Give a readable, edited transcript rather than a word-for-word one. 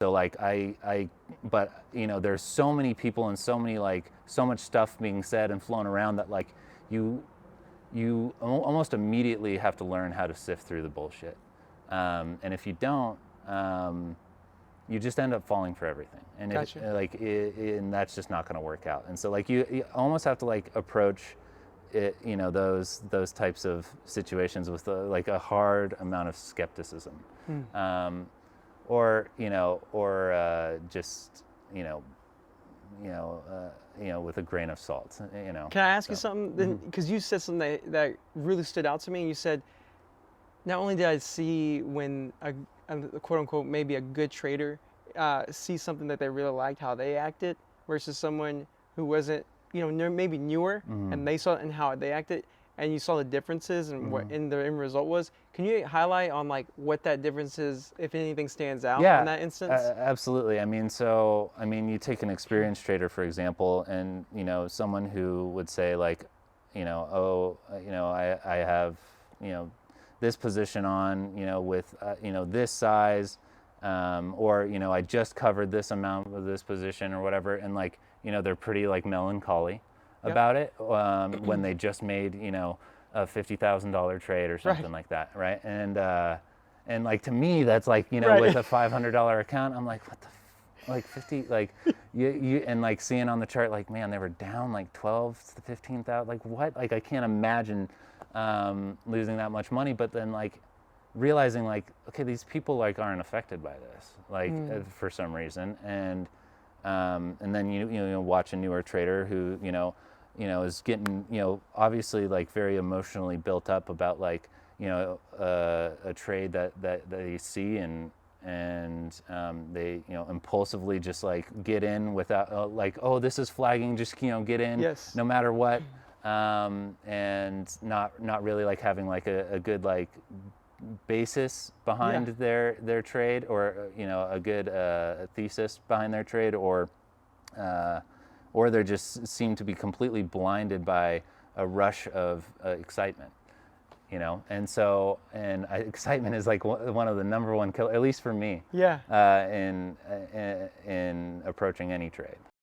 So like but there's so many people and so much stuff being said and flown around that like you almost immediately have to learn how to sift through the bullshit. And if you don't, you just end up falling for everything. And Gotcha. and that's just not going to work out. And so like you almost have to like approach it, those types of situations with like a hard amount of skepticism. Or just with a grain of salt. Can I ask you So, something? Then, because you said something that really stood out to me. You said, not only did I see when a quote unquote maybe a good trader see something that they really liked how they acted versus someone who wasn't maybe newer and they saw it and how they acted and you saw the differences and what the end result was. Can you highlight on like what that difference is, if anything stands out in that instance? Absolutely. You take an experienced trader, for example, and someone who would say like, I have this position on with this size, or I just covered this amount of this position or whatever, and like they're pretty like melancholy about it when they just made a $50,000 trade or something like that, right? And like to me that's like with a $500 account, I'm like, what the like 50 like you and like seeing on the chart like, man, they were down like 12 to 15,000, like what, like I can't imagine losing that much money. But then like realizing like, okay, these people like aren't affected by this like for some reason. And then you watch a newer trader who is getting obviously like very emotionally built up about like a trade that they see, and they impulsively just like get in without like, oh, this is flagging, just get in no matter what, and not really like having like a good like basis behind their trade, or a good thesis behind their trade, or they just seem to be completely blinded by a rush of excitement, and so excitement is like one of the number one killer, at least for me, in approaching any trade.